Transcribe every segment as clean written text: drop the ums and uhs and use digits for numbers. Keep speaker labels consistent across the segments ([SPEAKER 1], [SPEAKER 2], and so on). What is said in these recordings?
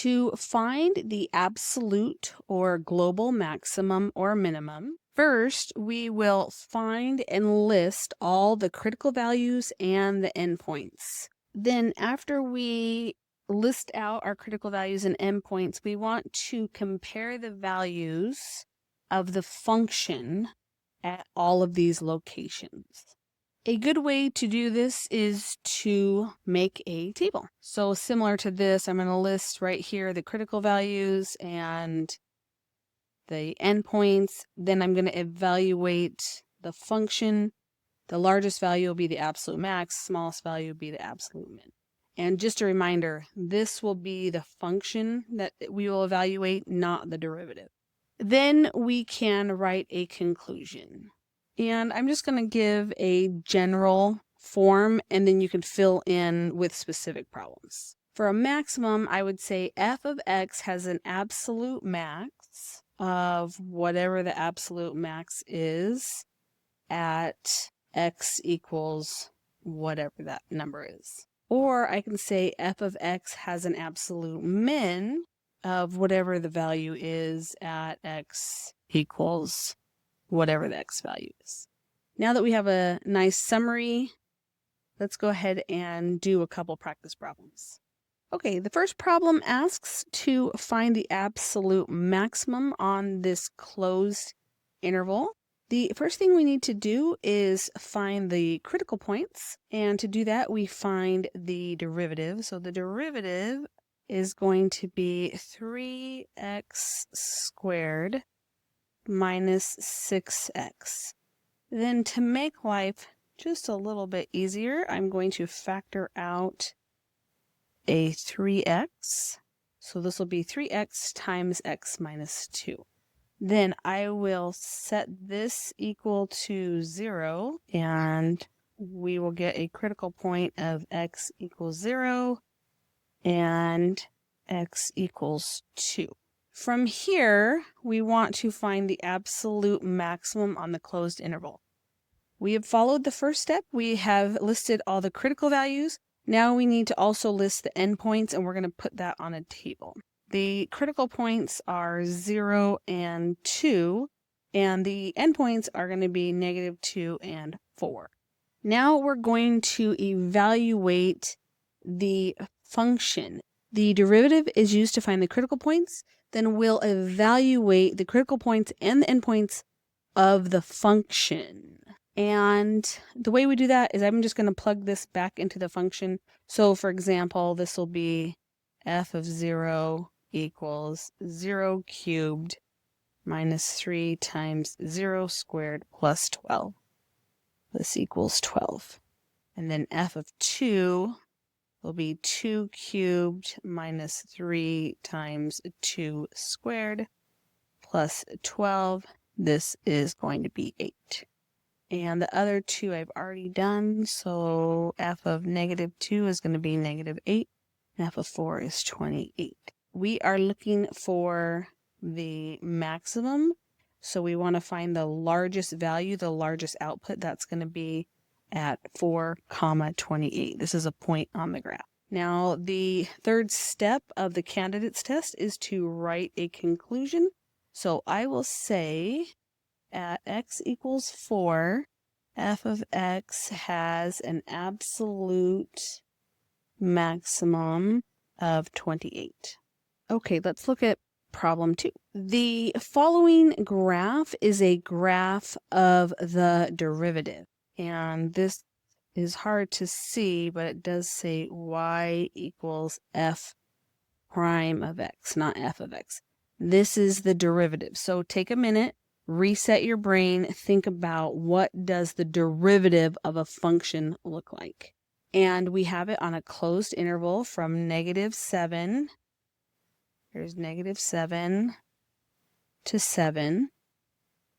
[SPEAKER 1] To find the absolute or global maximum or minimum, first we will find and list all the critical values and the endpoints. Then after we list out our critical values and endpoints, we want to compare the values of the function at all of these locations. A good way to do this is to make a table. So similar to this, I'm going to list right here the critical values and the endpoints. Then I'm going to evaluate the function. The largest value will be the absolute max, smallest value will be the absolute min. And just a reminder, this will be the function that we will evaluate, not the derivative. Then we can write a conclusion. And I'm just going to give a general form, and then you can fill in with specific problems. For a maximum, I would say f of x has an absolute max of whatever the absolute max is at x equals whatever that number is. Or I can say f of x has an absolute min of whatever the value is at x equals whatever the x value is. Now that we have a nice summary, let's go ahead and do a couple practice problems. Okay, the first problem asks to find the absolute maximum on this closed interval. The first thing we need to do is find the critical points, and to do that we find the derivative. So the derivative is going to be 3x squared minus 6x. Then to make life just a little bit easier, I'm going to factor out a 3x. So this will be 3x times x minus 2. Then I will set this equal to 0, and we will get a critical point of x equals 0 and x equals 2. From here, we want to find the absolute maximum on the closed interval. We have followed the first step. We have listed all the critical values. Now we need to also list the endpoints, and we're going to put that on a table. The critical points are 0 and 2, and the endpoints are going to be -2 and 4. Now we're going to evaluate the function. The derivative is used to find the critical points. Then we'll evaluate the critical points and the endpoints of the function. And the way we do that is I'm just going to plug this back into the function. So for example, this will be f of 0 equals 0 cubed minus 3 times 0 squared plus 12. This equals 12. And then f of 2 will be 2 cubed minus 3 times 2 squared plus 12. This is going to be 8. And the other two I've already done, so f of -2 is going to be -8, and f of 4 is 28. We are looking for the maximum, so we want to find the largest value, the largest output. That's going to be at 4, 28. This is a point on the graph. Now, the third step of the candidates test is to write a conclusion. So I will say at x equals 4, f of x has an absolute maximum of 28. Okay, let's look at problem 2. The following graph is a graph of the derivative, and this is hard to see, but it does say y equals f prime of x, not f of x. This is the derivative. So take a minute, reset your brain, think about what does the derivative of a function look like. And we have it on a closed interval from -7. Here's -7 to 7.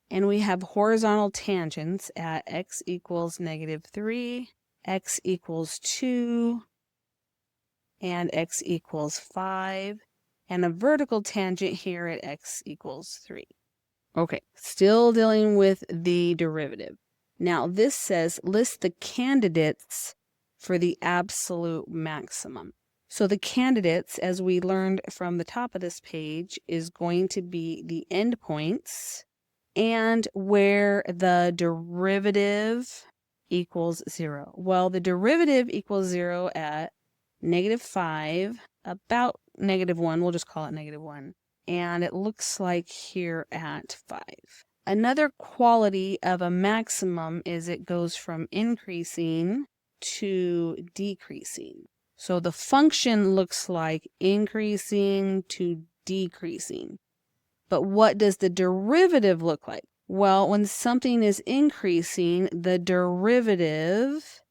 [SPEAKER 1] And we have horizontal tangents at x equals -3, x equals 2, and x equals 5, and a vertical tangent here at x equals 3. Okay, still dealing with the derivative. Now this says list the candidates for the absolute maximum. So the candidates, as we learned from the top of this page, is going to be the endpoints and where the derivative equals 0. Well, the derivative equals 0 at -5, about -1. We'll just call it -1. And it looks like here at 5. Another quality of a maximum is it goes from increasing to decreasing. So the function looks like increasing to decreasing. But what does the derivative look like? Well, when something is increasing, the derivative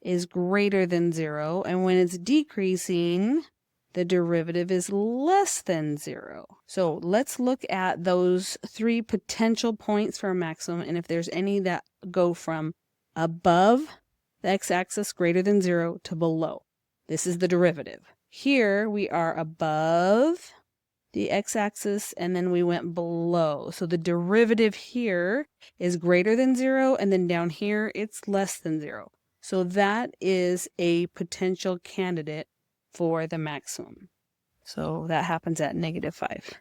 [SPEAKER 1] is greater than 0. And when it's decreasing, the derivative is less than 0. So let's look at those 3 potential points for a maximum, and if there's any that go from above the x-axis greater than 0 to below. This is the derivative. Here we are above the x-axis and then we went below. So the derivative here is greater than 0, and then down here it's less than 0. So that is a potential candidate for the maximum. So that happens at -5.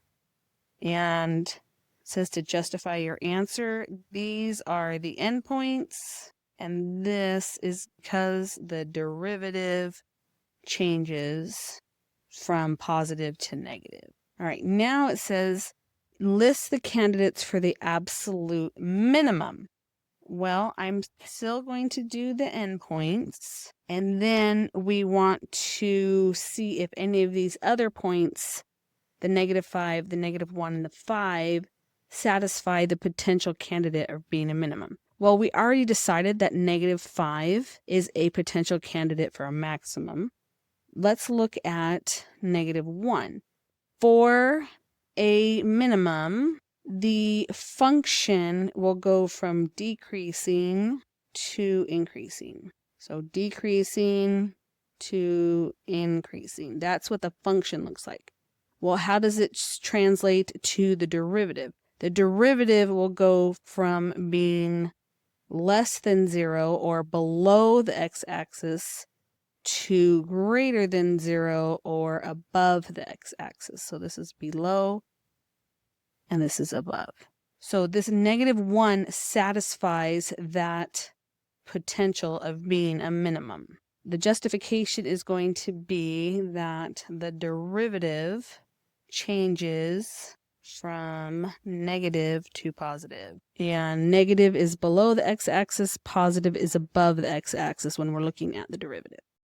[SPEAKER 1] And it says to justify your answer, these are the endpoints, and this is because the derivative changes from positive to negative. All right, now it says list the candidates for the absolute minimum. Well, I'm still going to do the endpoints, and then we want to see if any of these other points, the -5, the -1, and the 5, satisfy the potential candidate of being a minimum. Well, we already decided that -5 is a potential candidate for a maximum. Let's look at -1. For a minimum, the function will go from decreasing to increasing. So decreasing to increasing. That's what the function looks like. Well, how does it translate to the derivative? The derivative will go from being less than 0 or below the x-axis to greater than 0 or above the x-axis. So this is below and this is above. So this -1 satisfies that potential of being a minimum. The justification is going to be that the derivative changes from negative to positive. And negative is below the x-axis, positive is above the x-axis when we're looking at the derivative.